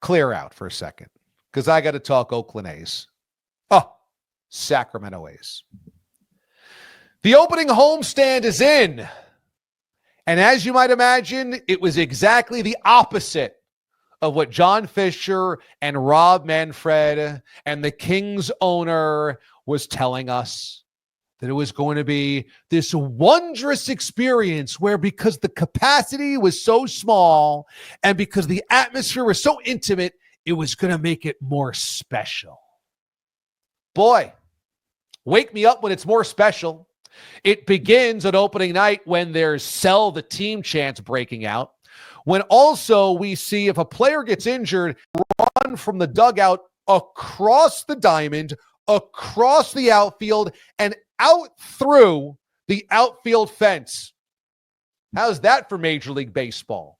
clear out for a second because I got to talk Oakland A's. Oh, Sacramento A's. The opening homestand is in. And as you might imagine, it was exactly the opposite of what John Fisher and Rob Manfred and the Kings owner was telling us. That it was going to be this wondrous experience where because the capacity was so small and because the atmosphere was so intimate, it was going to make it more special. Boy, wake me up when it's more special. It begins on opening night when there's sell the team chants breaking out. When also we see if a player gets injured, run from the dugout across the diamond, across the outfield, and out through the outfield fence. How's that for Major League Baseball?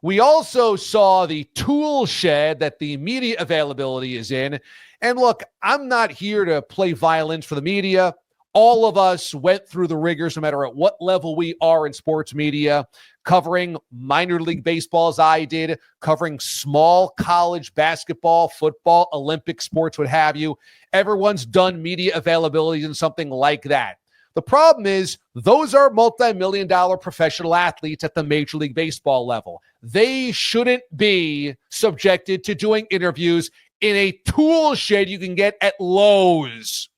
We also saw the tool shed that the media availability is in. And look, I'm not here to play violence for the media. All of us went through the rigors, no matter at what level we are in sports media, covering minor league baseball as I did, covering small college basketball, football, Olympic sports, what have you. Everyone's done media availabilities and something like that. The problem is those are multi-million-dollar professional athletes at the Major League Baseball level. They shouldn't be subjected to doing interviews in a tool shed you can get at Lowe's.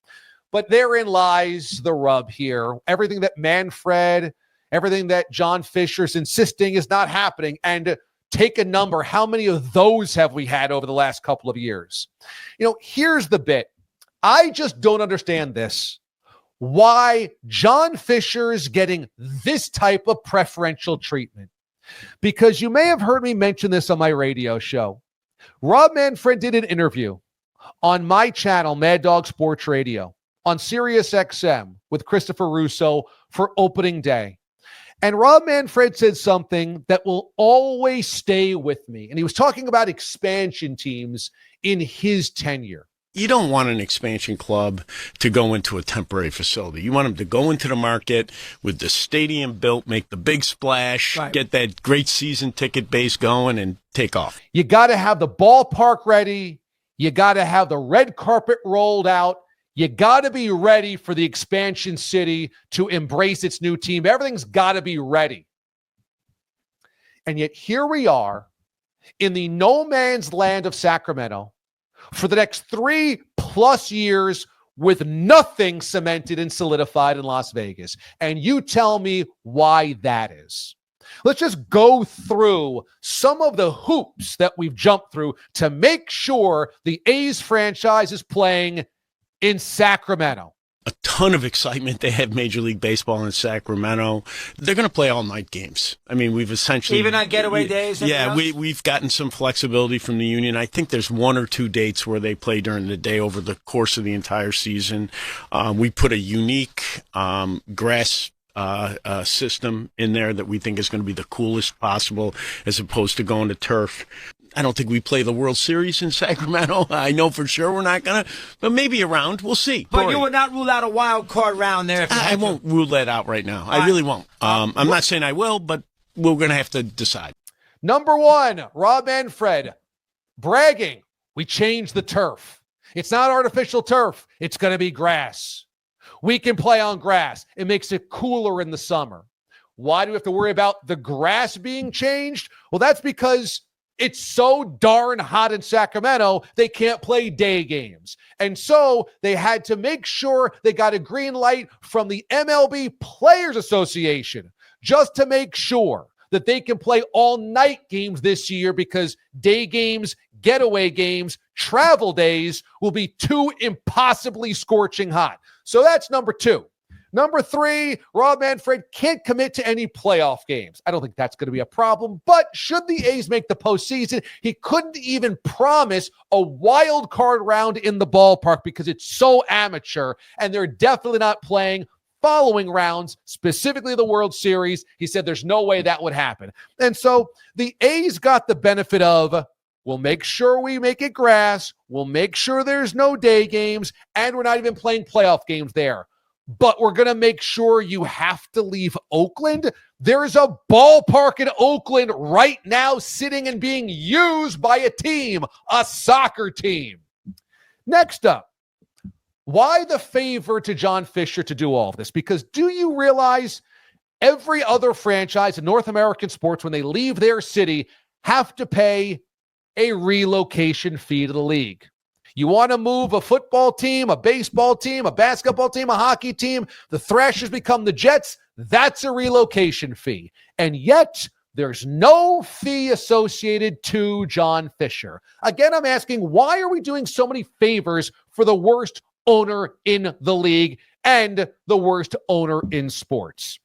But therein lies the rub here. Everything that Manfred, everything that John Fisher's insisting is not happening. And take a number. How many of those have we had over the last couple of years? Here's the bit. I just don't understand this. Why John Fisher's getting this type of preferential treatment. Because you may have heard me mention this on my radio show. Rob Manfred did an interview on my channel, Mad Dog Sports Radio, on SiriusXM with Christopher Russo for opening day. And Rob Manfred said something that will always stay with me. And he was talking about expansion teams in his tenure. You don't want an expansion club to go into a temporary facility. You want them to go into the market with the stadium built, make the big splash, right, get that great season ticket base going, and take off. You got to have the ballpark ready. You got to have the red carpet rolled out. You got to be ready for the expansion city to embrace its new team. Everything's got to be ready. And yet here we are in the no man's land of Sacramento for the next 3+ years with nothing cemented and solidified in Las Vegas. And you tell me why that is. Let's just go through some of the hoops that we've jumped through to make sure the A's franchise is playing in Sacramento. A ton of excitement. They have Major League Baseball in Sacramento. They're going to play all-night games. I mean, we've essentially... Even on getaway days? Yeah, we've gotten some flexibility from the union. I think there's 1 or 2 dates where they play during the day over the course of the entire season. We put a unique grass system in there that we think is going to be the coolest possible as opposed to going to turf. I don't think we play the World Series in Sacramento. I know for sure we're not going to, but maybe around. We'll see. But you would not rule out a wild card round there? I won't rule that out right now. I really won't. I'm not saying I will, but we're going to have to decide. Number 1, Rob Manfred, bragging. We changed the turf. It's not artificial turf. It's going to be grass. We can play on grass. It makes it cooler in the summer. Why do we have to worry about the grass being changed? Well, that's because it's so darn hot in Sacramento, they can't play day games. And so they had to make sure they got a green light from the MLB Players Association just to make sure that they can play all-night games this year because day games, getaway games, travel days will be too impossibly scorching hot. So that's number 2. Number 3, Rob Manfred can't commit to any playoff games. I don't think that's going to be a problem, but should the A's make the postseason, he couldn't even promise a wild card round in the ballpark because it's so amateur, and they're definitely not playing following rounds, specifically the World Series. He said there's no way that would happen. And so the A's got the benefit of, we'll make sure we make it grass, we'll make sure there's no day games, and we're not even playing playoff games there. but we're going to make sure you have to leave Oakland. There's a ballpark in Oakland right now sitting and being used by a team, a soccer team. Next up, why the favor to John Fisher to do all of this? Because do you realize every other franchise in North American sports, when they leave their city, have to pay a relocation fee to the league? You want to move a football team, a baseball team, a basketball team, a hockey team, the Thrashers become the Jets, that's a relocation fee. And yet, there's no fee associated to John Fisher. Again, I'm asking, why are we doing so many favors for the worst owner in the league and the worst owner in sports?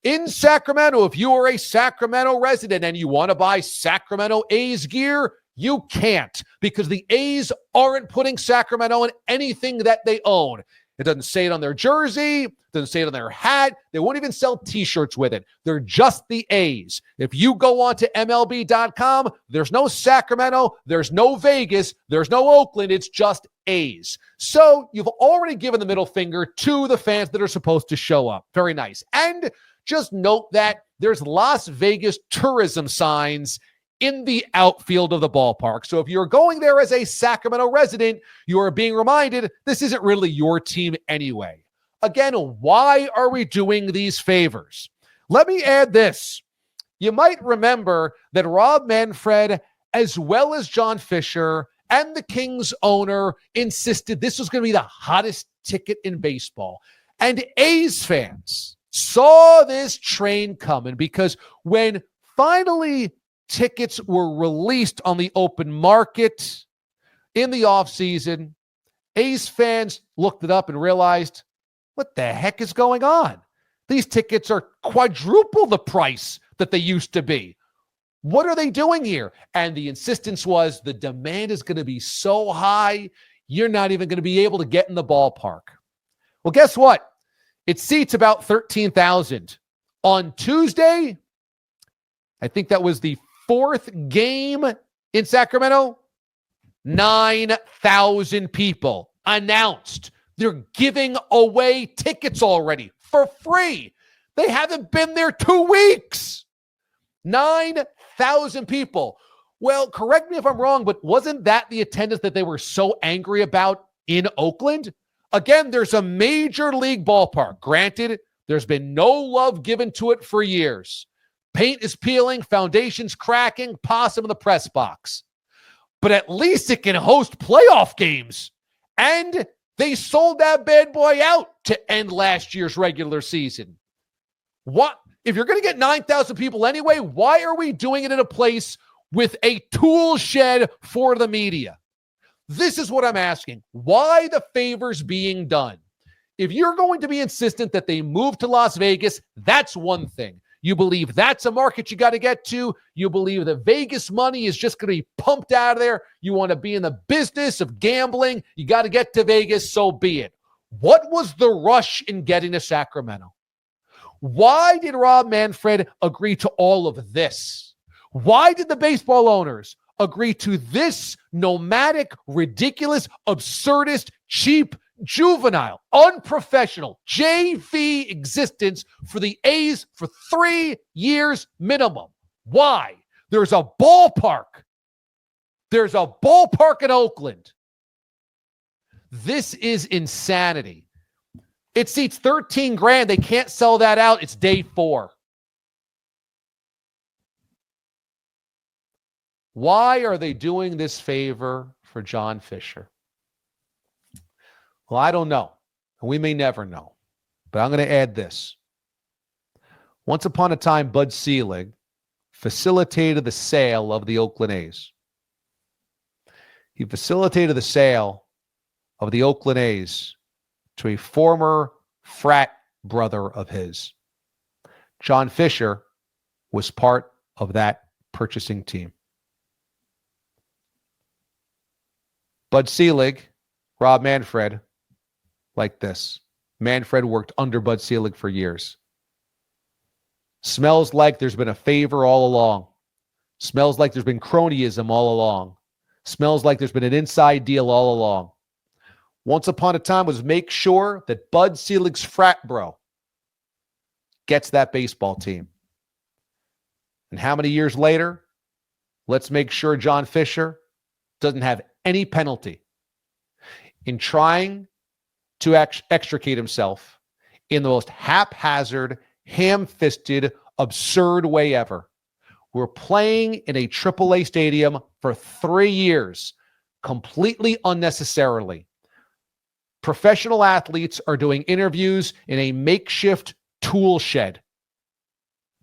In Sacramento, if you are a Sacramento resident and you want to buy Sacramento A's gear, you can't, because the A's aren't putting Sacramento in anything that they own. It doesn't say it on their jersey, doesn't say it on their hat. They won't even sell t-shirts with it. They're just the A's. If you go on to MLB.com, there's no Sacramento, there's no Vegas, there's no Oakland. It's just A's. So you've already given the middle finger to the fans that are supposed to show up. Very nice. And just note that there's Las Vegas tourism signs in the outfield of the ballpark. So if you're going there as a Sacramento resident, you are being reminded this isn't really your team anyway. Again, why are we doing these favors? Let me add this. You might remember that Rob Manfred, as well as John Fisher and the Kings owner, insisted this was going to be the hottest ticket in baseball. And A's fans saw this train coming, because when finally tickets were released on the open market in the offseason, A's fans looked it up and realized, what the heck is going on? These tickets are quadruple the price that they used to be. What are they doing here? And the insistence was the demand is going to be so high, you're not even going to be able to get in the ballpark. Well, guess what? It seats about 13,000. On Tuesday, I think that was the fourth game in Sacramento, 9,000 people announced. They're giving away tickets already for free. They haven't been there 2 weeks. 9,000 people. Well, correct me if I'm wrong, but wasn't that the attendance that they were so angry about in Oakland? Again, there's a major league ballpark. Granted, there's been no love given to it for years. Paint is peeling, foundation's cracking, possum in the press box. But at least it can host playoff games. And they sold that bad boy out to end last year's regular season. What? If you're going to get 9,000 people anyway, why are we doing it in a place with a tool shed for the media? This is what I'm asking. Why the favors being done? If you're going to be insistent that they move to Las Vegas, that's one thing. You believe that's a market you got to get to. You believe that Vegas money is just going to be pumped out of there. You want to be in the business of gambling. You got to get to Vegas, so be it. What was the rush in getting to Sacramento? Why did Rob Manfred agree to all of this? Why did the baseball owners agree to this nomadic, ridiculous, absurdist, cheap, juvenile, unprofessional JV existence for the A's for 3 years minimum? Why? There's a ballpark. There's a ballpark in Oakland. This is insanity. It seats 13 grand. They can't sell that out. It's day 4. Why are they doing this favor for John Fisher? Well, I don't know. We may never know. But I'm going to add this. Once upon a time, Bud Selig facilitated the sale of the Oakland A's. He facilitated the sale of the Oakland A's to a former frat brother of his. John Fisher was part of that purchasing team. Bud Selig, Rob Manfred, like this. Manfred worked under Bud Selig for years. Smells like there's been a favor all along. Smells like there's been cronyism all along. Smells like there's been an inside deal all along. once upon a time was make sure that Bud Selig's frat bro gets that baseball team. And how many years later, let's make sure John Fisher doesn't have any penalty in trying to extricate himself in the most haphazard, ham-fisted, absurd way ever. We're playing in a AAA stadium for 3 years, completely unnecessarily. Professional athletes are doing interviews in a makeshift tool shed.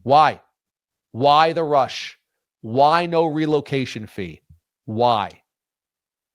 Why? Why the rush? Why no relocation fee? Why?